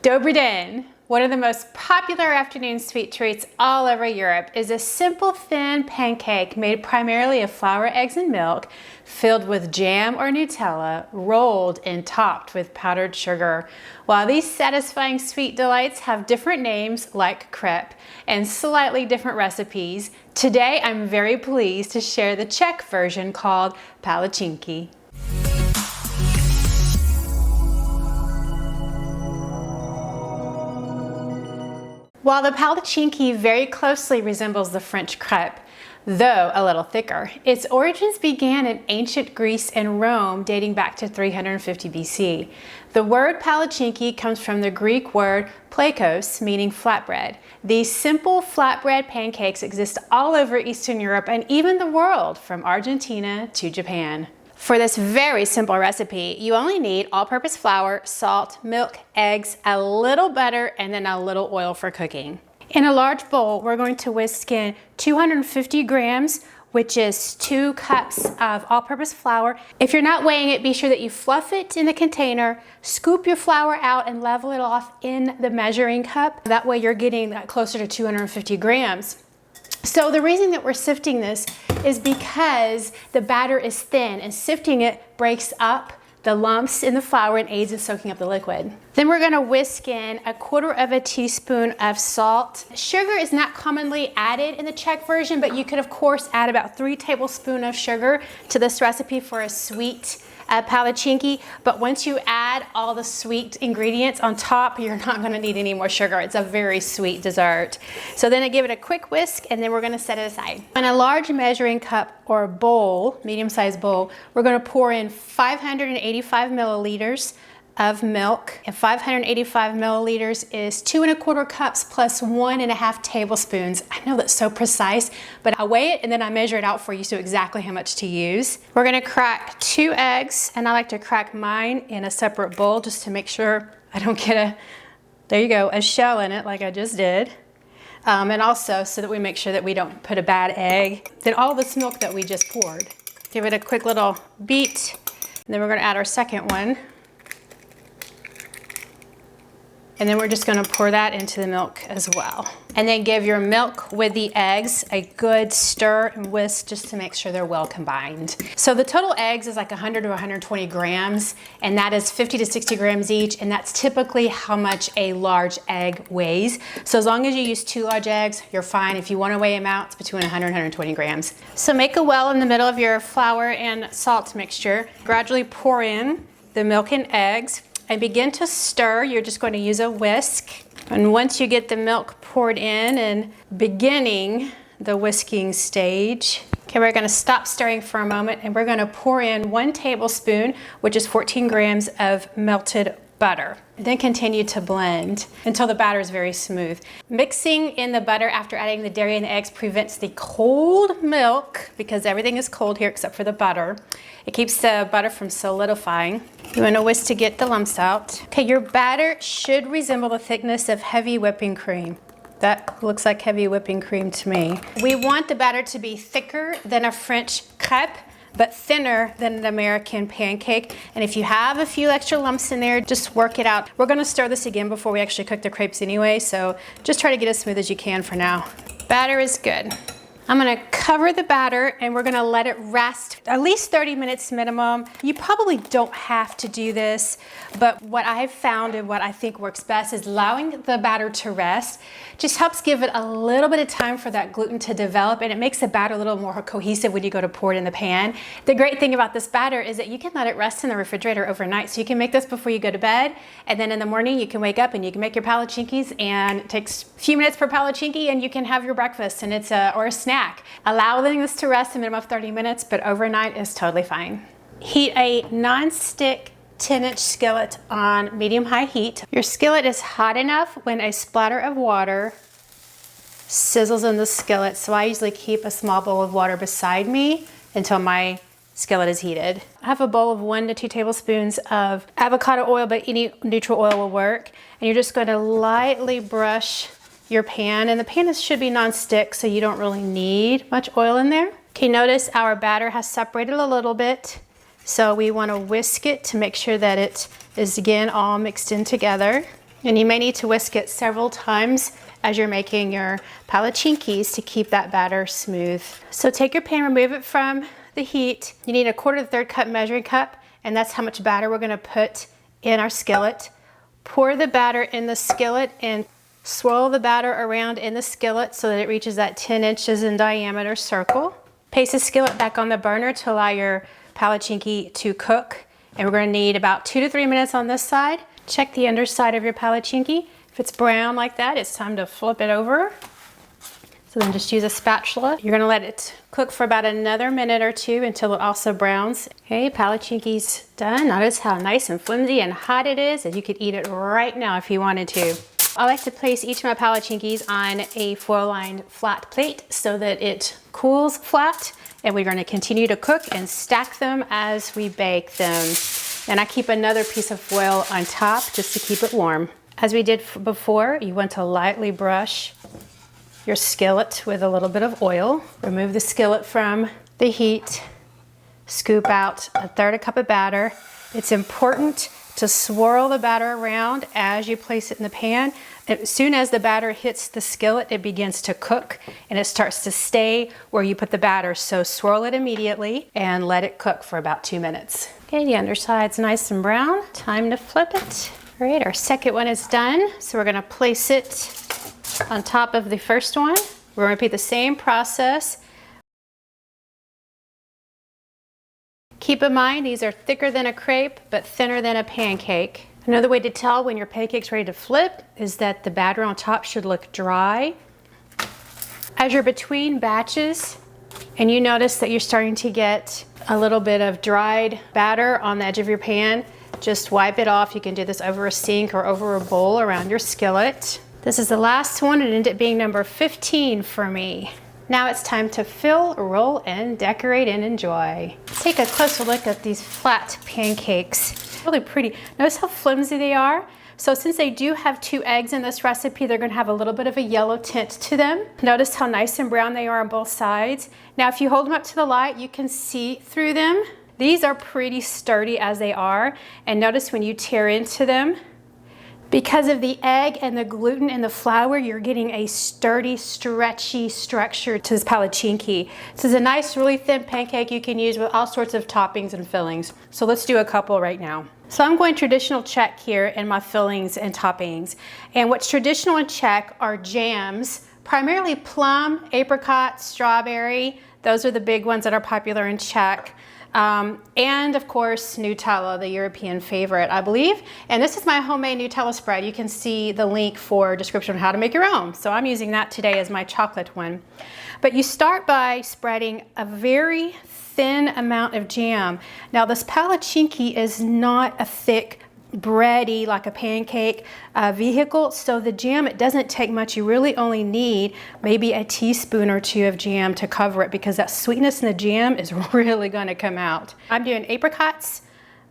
Dobry den, one of the most popular afternoon sweet treats all over Europe, is a simple thin pancake made primarily of flour, eggs, and milk, filled with jam or Nutella, rolled and topped with powdered sugar. While these satisfying sweet delights have different names like crêpe and slightly different recipes, today I'm very pleased to share the Czech version called Palačinky. While the Palačinky very closely resembles the French crêpe, though a little thicker, its origins began in ancient Greece and Rome dating back to 350 BC. The word Palačinky comes from the Greek word plakos, meaning flatbread. These simple flatbread pancakes exist all over Eastern Europe and even the world, from Argentina to Japan. For this very simple recipe, you only need all-purpose flour, salt, milk, eggs, a little butter, and then a little oil for cooking. In a large bowl, we're going to whisk in 250 grams, which is 2 cups of all-purpose flour. If you're not weighing it, be sure that you fluff it in the container, scoop your flour out, and level it off in the measuring cup. That way you're getting closer to 250 grams. So the reason that we're sifting this is because the batter is thin, and sifting it breaks up the lumps in the flour and aids in soaking up the liquid. Then we're going to whisk in 1/4 teaspoon of salt. Sugar is not commonly added in the Czech version, but you could of course add about 3 tablespoons of sugar to this recipe for a sweet Palačinky. But once you add all the sweet ingredients on top, you're not going to need any more sugar. It's a very sweet dessert. So then I give it a quick whisk, and then we're going to set it aside. In a large measuring cup or bowl, medium-sized bowl, we're going to pour in 585 milliliters of milk, and 585 milliliters is 2 1/4 cups plus 1 1/2 tablespoons. I know that's so precise, but I weigh it and then I measure it out for you so exactly how much to use. We're gonna crack 2 eggs, and I like to crack mine in a separate bowl just to make sure I don't get there you go, a shell in it like I just did. And also so that we make sure that we don't put a bad egg. Then all this milk that we just poured, give it a quick little beat, and then we're gonna add our second one. And then we're just gonna pour that into the milk as well. And then give your milk with the eggs a good stir and whisk just to make sure they're well combined. So the total eggs is like 100 to 120 grams, and that is 50 to 60 grams each, and that's typically how much a large egg weighs. So as long as you use 2 large eggs, you're fine. If you wanna weigh them out, it's between 100 and 120 grams. So make a well in the middle of your flour and salt mixture. Gradually pour in the milk and eggs, and begin to stir. You're just going to use a whisk. And once you get the milk poured in and beginning the whisking stage, okay, we're gonna stop stirring for a moment, and we're gonna pour in 1 tablespoon, which is 14 grams of melted butter. Then continue to blend until the batter is very smooth. Mixing in the butter after adding the dairy and the eggs prevents the cold milk, because everything is cold here except for the butter. It keeps the butter from solidifying. You want to whisk to get the lumps out. Okay, your batter should resemble the thickness of heavy whipping cream. That looks like heavy whipping cream to me. We want the batter to be thicker than a French crêpe, but thinner than an American pancake. And if you have a few extra lumps in there, just work it out. We're gonna stir this again before we actually cook the crepes anyway, so just try to get as smooth as you can for now. Batter is good. I'm gonna cover the batter, and we're gonna let it rest at least 30 minutes minimum. You probably don't have to do this, but what I've found and what I think works best is allowing the batter to rest. Just helps give it a little bit of time for that gluten to develop, and it makes the batter a little more cohesive when you go to pour it in the pan. The great thing about this batter is that you can let it rest in the refrigerator overnight, so you can make this before you go to bed, and then in the morning you can wake up and you can make your Palačinkies, and it takes a few minutes per Palačinky, and you can have your breakfast, and it's or a snack. Allowing this to rest a minimum of 30 minutes, but overnight is totally fine. Heat a non-stick 10-inch skillet on medium-high heat. Your skillet is hot enough when a splatter of water sizzles in the skillet, so I usually keep a small bowl of water beside me until my skillet is heated. I have a bowl of 1 to 2 tablespoons of avocado oil, but any neutral oil will work. And you're just going to lightly brush your pan, and the pan should be non-stick, so you don't really need much oil in there. Okay, notice our batter has separated a little bit, so we want to whisk it to make sure that it is again all mixed in together. And you may need to whisk it several times as you're making your palachinkis to keep that batter smooth. So take your pan, remove it from the heat. You need a 1/4 to 1/3 cup measuring cup, and that's how much batter we're gonna put in our skillet. Pour the batter in the skillet and swirl the batter around in the skillet so that it reaches that 10 inches in diameter circle. Place the skillet back on the burner to allow your palachinki to cook. And we're gonna need about 2 to 3 minutes on this side. Check the underside of your palachinki. If it's brown like that, it's time to flip it over. So then just use a spatula. You're gonna let it cook for about another minute or two until it also browns. Okay, palachinki's done. Notice how nice and flimsy and hot it is, and you could eat it right now if you wanted to. I like to place each of my palachinkis on a foil-lined flat plate so that it cools flat, and we're gonna continue to cook and stack them as we bake them. And I keep another piece of foil on top just to keep it warm. As we did before, you want to lightly brush your skillet with a little bit of oil. Remove the skillet from the heat. Scoop out 1/3 cup of batter. It's important to swirl the batter around as you place it in the pan. As soon as the batter hits the skillet, it begins to cook and it starts to stay where you put the batter. So swirl it immediately and let it cook for about 2 minutes. Okay, the underside's nice and brown. Time to flip it. All right, our second one is done. So we're gonna place it on top of the first one. We're gonna repeat the same process. Keep in mind, these are thicker than a crepe, but thinner than a pancake. Another way to tell when your pancake's ready to flip is that the batter on top should look dry. As you're between batches, and you notice that you're starting to get a little bit of dried batter on the edge of your pan, just wipe it off. You can do this over a sink or over a bowl around your skillet. This is the last one. It ended up being number 15 for me. Now it's time to fill, roll, and decorate and enjoy. Take a closer look at these flat pancakes. Really pretty. Notice how flimsy they are. So since they do have 2 eggs in this recipe, they're gonna have a little bit of a yellow tint to them. Notice how nice and brown they are on both sides. Now if you hold them up to the light, you can see through them. These are pretty sturdy as they are. And notice when you tear into them, because of the egg and the gluten in the flour, you're getting a sturdy, stretchy structure to this palachinki. This is a nice, really thin pancake you can use with all sorts of toppings and fillings. So let's do a couple right now. So I'm going traditional Czech here in my fillings and toppings. And what's traditional in Czech are jams, primarily plum, apricot, strawberry. Those are the big ones that are popular in Czech. And of course, Nutella, the European favorite, I believe. And this is my homemade Nutella spread. You can see the link for description on how to make your own. So I'm using that today as my chocolate one. But you start by spreading a very thin amount of jam. Now this palachinki is not a thick, bready, like a pancake vehicle. So the jam, it doesn't take much. You really only need maybe a teaspoon or 2 of jam to cover it because that sweetness in the jam is really gonna come out. I'm doing apricots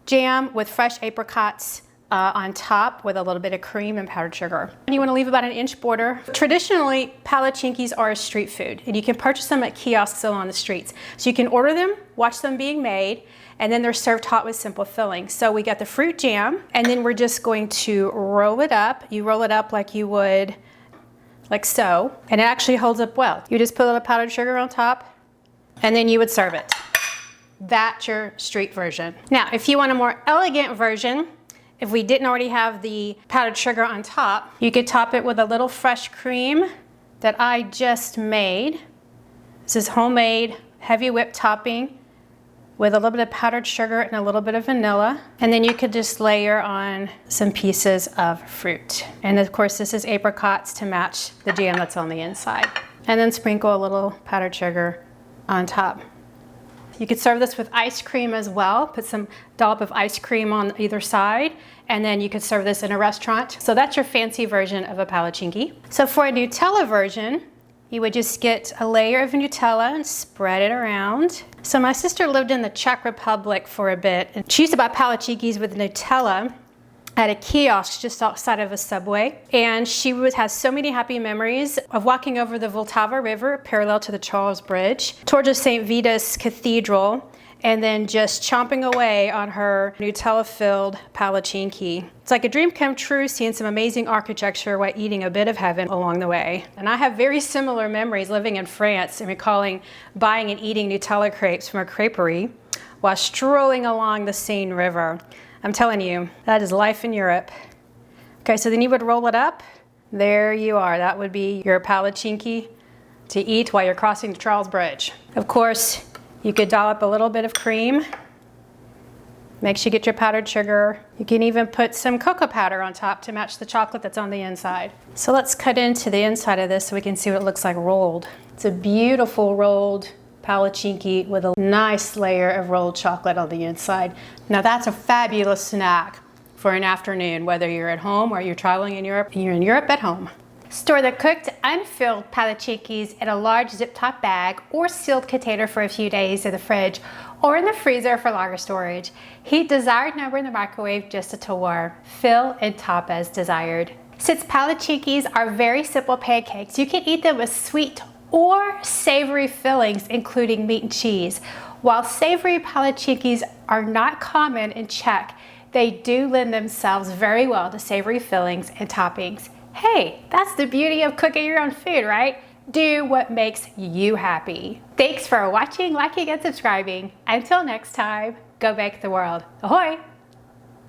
jam with fresh apricots on top with a little bit of cream and powdered sugar. And you wanna leave about an inch border. Traditionally, palachinkis are a street food and you can purchase them at kiosks along the streets. So you can order them, watch them being made, and then they're served hot with simple filling. So we got the fruit jam, and then we're just going to roll it up. You roll it up like you would, like so, and it actually holds up well. You just put a little powdered sugar on top, and then you would serve it. That's your street version. Now, if you want a more elegant version, if we didn't already have the powdered sugar on top, you could top it with a little fresh cream that I just made. This is homemade, heavy whipped topping with a little bit of powdered sugar and a little bit of vanilla. And then you could just layer on some pieces of fruit. And of course, this is apricots to match the jam that's on the inside. And then sprinkle a little powdered sugar on top. You could serve this with ice cream as well. Put some dollop of ice cream on either side, and then you could serve this in a restaurant. So that's your fancy version of a palachinki. So for a Nutella version, you would just get a layer of Nutella and spread it around. So my sister lived in the Czech Republic for a bit, and she used to buy palachinkis with Nutella at a kiosk just outside of a Subway. And she has so many happy memories of walking over the Vltava River parallel to the Charles Bridge towards the St. Vitus Cathedral. and then just chomping away on her Nutella-filled Palačinky. It's like a dream come true, seeing some amazing architecture while eating a bit of heaven along the way. And I have very similar memories living in France and recalling buying and eating Nutella crepes from a crêperie while strolling along the Seine River. I'm telling you, that is life in Europe. Okay, so then you would roll it up. There you are. That would be your Palačinky to eat while you're crossing the Charles Bridge. Of course, you could dollop a little bit of cream. Make sure you get your powdered sugar. You can even put some cocoa powder on top to match the chocolate that's on the inside. So let's cut into the inside of this so we can see what it looks like rolled. It's a beautiful rolled Palačinky with a nice layer of rolled chocolate on the inside. Now that's a fabulous snack for an afternoon, whether you're at home or you're traveling in Europe and you're in Europe at home. Store the cooked, unfilled Palačinkys in a large zip-top bag or sealed container for a few days in the fridge or in the freezer for longer storage. Heat desired number in the microwave just until warm. Fill and top as desired. Since Palačinkys are very simple pancakes, you can eat them with sweet or savory fillings, including meat and cheese. While savory Palačinkys are not common in Czech, they do lend themselves very well to savory fillings and toppings. Hey, that's the beauty of cooking your own food, right? Do what makes you happy. Thanks for watching, liking, and subscribing. Until next time, go bake the world. Ahoy!